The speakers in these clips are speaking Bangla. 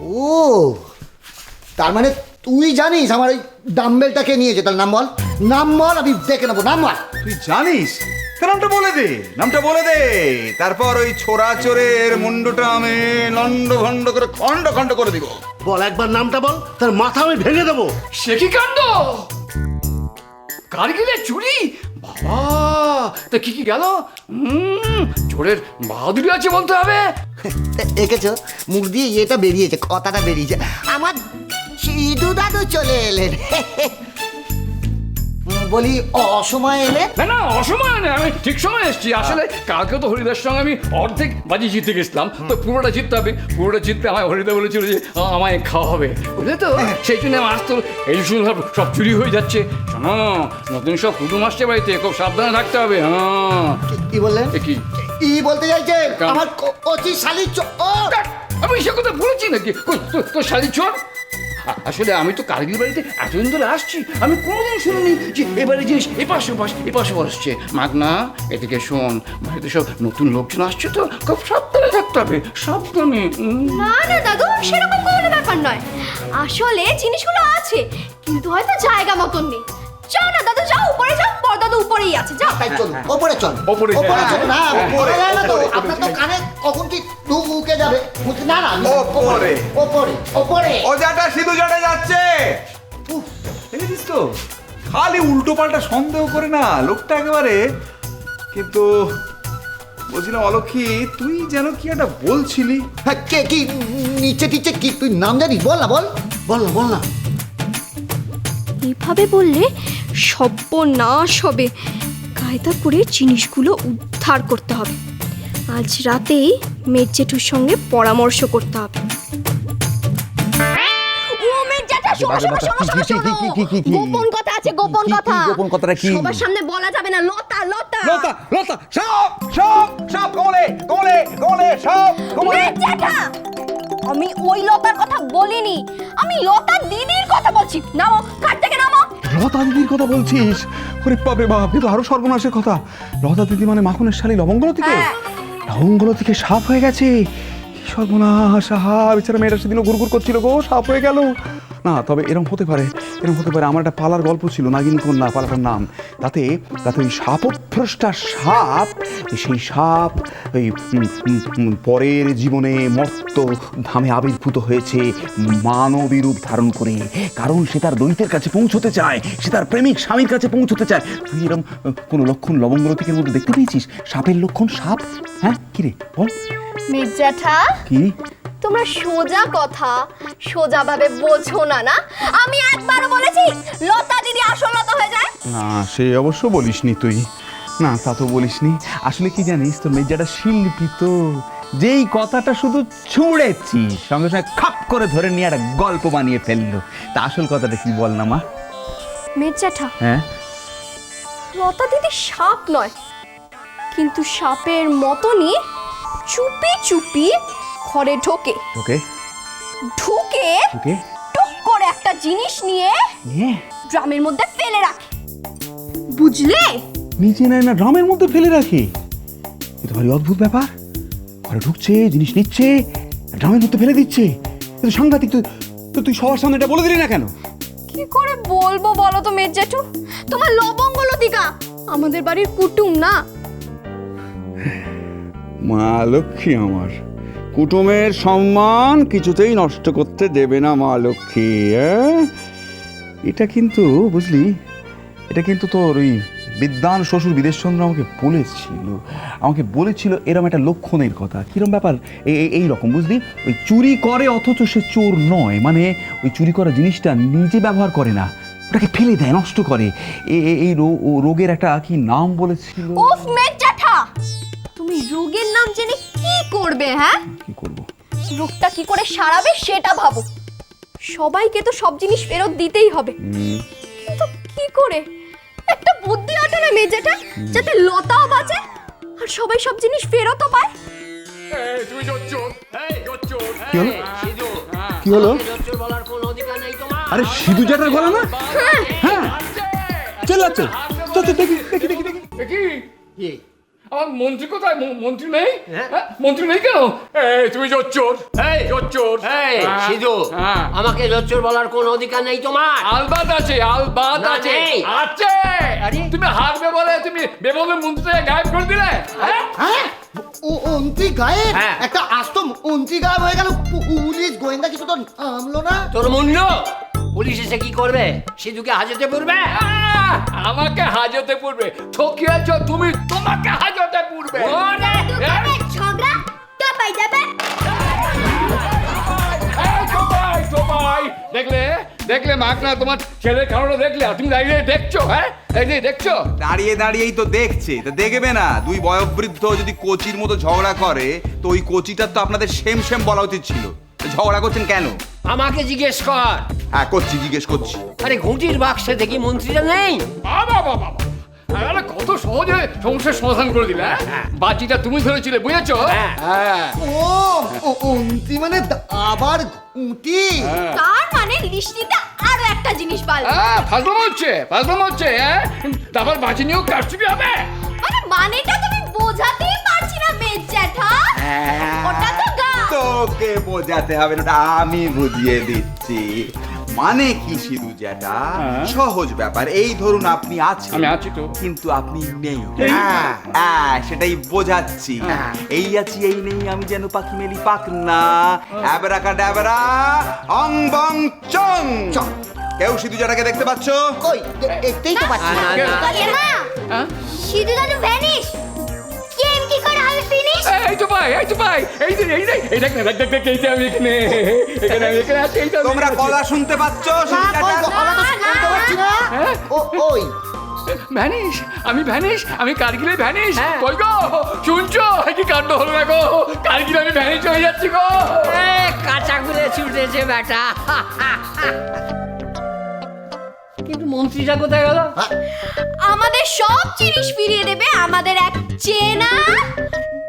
ও তার মানে তুই জানিস আমার ওই ডাম্বেলটাকে নিয়েছে, তার নাম বল, নাম বল, আমি দেখে নেবো, নাম বল। তুই জানিস? নামটা বলে দে, নামটা বলে দে, তারপর ওই ছোড়া চোরের মুন্ডটা আমি লন্ড ভন্ড করে খন্ড খন্ড করে দিব। বল একবার নামটা বল, তার মাথা আমি ভেঙে দেবো। সে কি কাণ্ড! কারগিলের চুরি! বাবা, তা কি কি গেল? চোরের বাহাদুরি আছে বলতে হবে। দেখেছো মুখ দিয়ে ইয়েটা বেরিয়েছে, কথাটা বেরিয়েছে, আমার সিধু দাদু চলে এলেন। বলি অসময় এলে? না না, অসময় না, আমি ঠিক সময় এসেছি। আসলে কালকে তো হরিদার সঙ্গে আমি অর্ধেক বাজি জিতে গেছিলাম, তো পুরোটা জিততে হবে। পুরোটা জিততে আমায় হরিদা বলেছিল যে আমায় খাওয়া হবে, বুঝলে তো? সেই জন্য আজ তো এই শুধু সব চুরি হয়ে যাচ্ছে। শোনো, নতুন সব কুটুম আসছে বাড়িতে, খুব সাবধানে থাকতে হবে। হ্যাঁ। কি বললেন? কি কি বলতে চাইছে? আমার কচি শালি আমি সে কথা বলেছি নাকি? তোর শাড়ি চোর? আসলে আমি তো কারগিল বাড়িতে এতদিন ধরে আসছি, আমি কোনোদিন শুনিনি যে এবারে জিনিস এপাশে আসছে। মাগনা, এদিকে শোন, বাড়িতে সব নতুন লোকজন আসছে, তো খুব সাবধানে থাকতে হবে, সাবধানে। না না দাদু, সেরকম কোনো ব্যাপার নয়। আসলে জিনিসগুলো আছে, কিন্তু হয়তো জায়গা মতন নেই। যাও না দাদু, যাও উপরে যাও, পর্দা তো উপরেই আছে, যাও। তাই চল, ওপরে চল, ওপরে চল। না ওপরে, যায় না তো, ওপরে, আপনার তো কানে কখন কি ঢুকে যাবে। না না, ওপরে। ওপরে ওপরে। ওজাটা সিধু জটে যাচ্ছে। দেখেছিস তো, খালি উল্টো পাল্টা সন্দেহ করে না লোকটা একেবারে। কিন্তু বলছিলাম অলক্ষী, তুই যেন কি একটা বলছিলি। হ্যাঁ, কে কি নিচে টিচে কি তুই নাম জানিস? বল না, বল বল না, বল না। এভাবে বললে সর্বনাশ হবে। কায়দা করে জিনিসগুলো উদ্ধার করতে হবে। আজ রাতেই মেজ জেঠুর সঙ্গে পরামর্শ করতে হবে। ও মেজ জেঠা, শোনো, শোনো, শোনো, শোনো, শোনো। গোপন কথা আছে, গোপন কথা। গোপন কথাটা কি? সবার সামনে বলা যাবে না। লতা, লতা, লতা, লতা, সব সব সব কোলে কোলে কোলে সব কোলে। মেজ জেঠা, আমি ওই লতার কথা বলিনি, আমি লতার দিদির কথা বলছি। নামো, কাট থেকে নামো। লতা দিদির কথা বলছিস? ওরে বাপরে বাপ, এ তো আরো সর্বনাশের কথা। লতা দিদি মানে মাখনের শালী লবঙ্গলতিকে? হ্যাঁ। লবঙ্গলতিকে সাপ হয়ে গেছে? কি সর্বনাশ! আহা, বেচারা মেয়েটা সেদিনও গুড়গুড় করছিল গো, সাপ হয়ে গেল। না, তবে এরকম হতে পারে, এরকম হতে পারে। আমার একটা পালার গল্প ছিল, নাগিন কন্যা, পালাটার নাম। তাতে ওই সাপভ্রষ্টা সাপ, সেই সাপ ওই পরের জীবনে মর্ত ধামে আবির্ভূত হয়েছে মানবী রূপ ধারণ করে। কারণ সে তার দৈত্যের কাছে পৌঁছতে চায়, সে তার প্রেমিক স্বামীর কাছে পৌঁছতে চায়। তুই এরকম কোনো লক্ষণ লবঙ্গলতিকের মধ্যে দেখতে পেয়েছিস? সাপের লক্ষণ সাপ? হ্যাঁ, কিরে বল। মেজ জেঠা, কি? তোমরা সোজা কথা সোজাভাবে বোঝো না। না, আমি একবারও বলেছি লতা দিদি আসল লতা হয়ে যায়? না, সে অবশ্য বলিসনি তুই। না, তা তো বলিসনি। আসলে কি জানিস, তোর মেজাটা শিল্পী তো, যেই কথাটা শুধু ছুঁড়েছি সঙ্গে সঙ্গে খাপ করে ধরে নিয়ে একটা গল্প বানিয়ে ফেললো। তা আসল কথাটা কি বল না মা? মেজ জেঠা, হ্যাঁ, লতা দিদি সাপ নয়, কিন্তু সাপের মতনই চুপি চুপি ঘরে ঢোকে। ওকে ঢুকে ওকে টুক করে একটা জিনিস নিয়ে ড্রামের মধ্যে ফেলে রাখে, বুঝলে? নিচে নেয় না, ড্রামের মধ্যে ফেলে রাখি? এটা ভারী অদ্ভুত ব্যাপার। ঘরে ঢুকছে, জিনিস নিচ্ছে, ড্রামের মধ্যে ফেলে দিচ্ছে। এটা সাংঘাতিক। তুই সবার সামনে এটা বলে দিলি না কেন? কি করে বলবো বলো তো মেজ জেঠু? তোমার লবঙ্গ লতিকা আমাদের বাড়ির কুটুম না? মা লক্ষ্মী আমার, কুটুমের সম্মান কিছুতেই নষ্ট করতে দেবে না মা লক্ষ্মী। এটা কিন্তু বুঝলি, এটা কিন্তু তোর ওই বিদ্বান শ্বশুর বিদেশচন্দ্র আমাকে বলেছিল এরম একটা লক্ষণের কথা। কিরম ব্যাপার? এই রকম বুঝলি, ওই চুরি করে অথচ সে চোর নয়, মানে ওই চুরি করা জিনিসটা নিজে ব্যবহার করে না, ওটাকে ফেলে দেয়, নষ্ট করে। এই রোগের একটা কি নাম বলেছিল? উফ মেজ জেঠা, তুমি রোগের নাম জেনে কি করবে? হ্যাঁ, কি করব? রোগটা কি করে সারাবে সেটা ভাবো। সবাইকে তো সব জিনিস ফেরত দিতেই হবে, কিন্তু কি করে? একটা বুদ্ধি আটে না মেজ জেঠা, যাতে লতাও বাঁচে আর সবাই সব জিনিস ফেরতও পায়। তুই জোচ্চোর, কি হলো? কি হলো? আরে সিধু জ্যাঠার গলা না? হ্যাঁ, চেল্লাচ্ছে। তো দেখি। কি আমার মন্ত্রী কোথায়? মন্ত্রী নেই? হ্যাঁ? মন্ত্রী নেই কেন? এই তুমি জোচ্চোর, এই জোচ্চোর। এই সিধু, হ্যাঁ। আমাকে জোচ্চোর বলার কোনো অধিকার নেই তোমার। আলবাত আছে, আলবাত না, আছে, নেই। আছে। আরে? তুমি হারবে বলে তুমি বেবলে মন্ত্রীকে গায়েব করে দিলে, হ্যাঁ? হ্যাঁ অন্ত্রী গায়েব? হ্যাঁ। একটা আস্ত অন্ত্রী গায়েব হয়ে গেল, পুলিশ গোয়েন্দা কিছু তো আমলো না। তোর মুন্ড, পুলিশ এসে কি করবে? সিধুকে হাজতে পড়বে? আমাকে হাজতে পড়বে? ঠকিয়েছ তুমি, তোমাকে হাজতে পড়বে। ঝগড়া তো পাই যাবে। এই সবাই, সবাই দেখলে, দেখলে মাকনা তোমার ছেলের কারণে দেখলে, আর তুমি দাঁড়িয়ে দেখছো, হ্যাঁ? এই যে দেখছো? দাঁড়িয়ে দাঁড়িয়েই তো দেখছে, তা দেখবে না? দুই বয়োবৃদ্ধ যদি কোচির মতো ঝগড়া করে, তো ওই কোচিটার তো আপনাদের সেম সেম বলা উচিত ছিল। ঝগড়া করছেন কেন? আমাকে জিজ্ঞেস কর। হ্যাঁ করছি, জিজ্ঞেস করছি। আরে ঘুঁটির বাক্সে দেখি মন্ত্রীটা নেই। বাবা বাবা, আরে কত সহজে সমস্যার সমাধান করে দিলে, হ্যাঁ? বাজিটা তুমি ধরেছিলে, বুঝেছো? হ্যাঁ। হ্যাঁ। অন্ত্রী মানে আবার উঁটি? তার মানে লিস্টিতে আরো একটা জিনিস পাল্টে। ফাজলাম হচ্ছে, ফাজলাম হচ্ছে, হ্যাঁ? তারপর বাজি নিয়েও কারচুপি হবে। আরে মানেটা তুমি বোঝাতেই পারছি না মেজ জ্যাঠা। ওটা তো গা। তোকে বোঝাতে হবে না, ওটা আমি বুঝিয়ে দিচ্ছি। মানে কি সিধু জ্যাঠা? সহজ ব্যাপার। এই ধরুন আপনি আছেন, আমি আছি তো। কিন্তু আপনি নেই। সেটাই বোঝাচ্ছি। এই আছি এই নেই, আমি যেন পাখি মেলি পাক না। অ্যাবরাকা ড্যাবরা অং বং চং। কেউ সিধু জ্যাঠাকে দেখতে পাচ্ছ? ওই দেখতেই তো পাচ্ছি। না, না, না। হ্যাঁ? সিধু দাদু ভ্যানিশ। গেম কি করে হবে ফিনিশ? এই তো ভাই, এই তো ভাই, এই যে এই দেখ, এই দেখ না, দেখ দেখ, এই যে আমি এখানে, এখানে আমি এখানে আছি, এই তো আমি তোমরা আছি। গলা শুনতে পাচ্ছ? সিধু না, কই জ্যাঠা? গলা তো শুনতে পাচ্ছি না। হ্যাঁ? ওই ভ্যানিশ, আমি ভ্যানিশ, আমি কারগিলে ভ্যানিশ। হ্যাঁ। কই গো, শুনছো? কি কাণ্ড হলো না গো? কারগিলে আমি ভ্যানিশ হয়ে যাচ্ছি গো। এ, কাঁচা গুলে ছুটেছে বেটা। কিন্তু মন্ত্রীটা কোথায় গেল? আমাদের সব জিনিস ফিরিয়ে দেবে আমাদের এক চেনা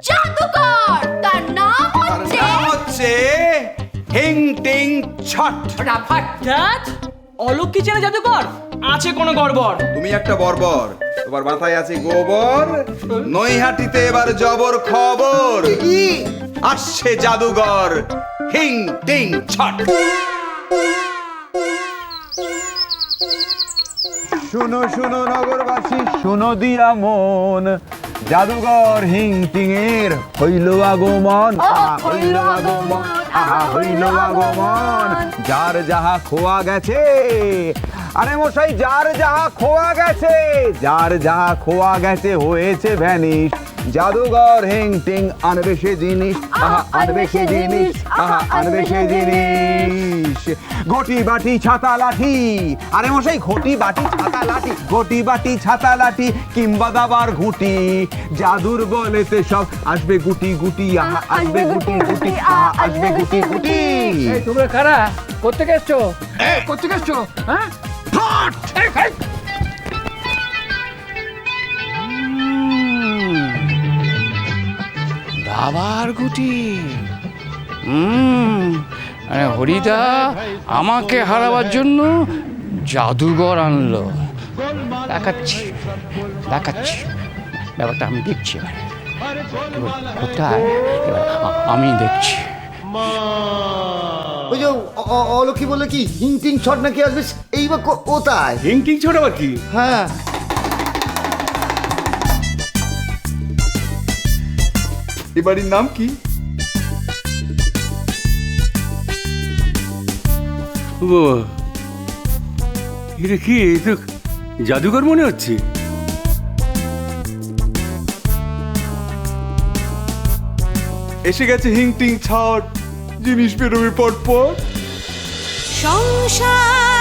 জাদুকর। তার নাম তার হচ্ছে নাম হচ্ছে হিং টিং ছট। ফটাফট। অলোক কি চেনা জাদুকর? আছে কোনো গড়বড়? তুমি একটা বর্বর, তোমার মাথায় আছে গোবর। নৈহাটিতে এবার জবর খবর, আসছে জাদুঘর হিং টিং ছট। শুনো শুনো নগরবাসী, শুনো দিয়া মন, জাদুঘর হিং টিং এর হইল আগমন। হইল আগমন, হইল আগমন। যার যাহা খোয়া গেছে, আরে মশাই, যার যাহা খোয়া গেছে, যার যাহা খোয়া গেছে হয়েছে ভ্যানিশ। জাদুঘর হিং টিং আনবে সে জিনিস, আনবে সে জিনিস, আনবে সে জিনিস। ঘটি বাটি ছাতা লাঠি, আরে মশাই, ঘটি বাটি ছাতা লাঠি, ঘটি বাটি ছাতা লাঠি কিংবা দাবার ঘুটি, জাদুর বলেতে সব আসবে গুটি গুটি, আসবে গুটি গুটি, আসবে গুটি গুটি। এই তোমরা কারা? কোত্থেকে এসছো? কোত্থেকে এসছো? হ্যাঁ? এই, এই। দাবার গুটি। আরে হরিদা আমাকে হারাবার জন্য জাদুঘর আনলো। দেখাচ্ছি, দেখাচ্ছি, ব্যাপারটা আমি দেখছি এবার। কোথায়? এবার আমি দেখছি। ওই যে অলক্ষী বলে কি হিং টিং ছট নাকি আসবে, এইবার কোথায়? হিংটিং ছোট আবার কি? হ্যাঁ এ বাড়ির নাম কি? ও বাবা, এটা কি? এই তো জাদুঘর মনে হচ্ছে। এসে গেছে হিং টিং ছট, জিনিস বেরোবে পটপট। সংসার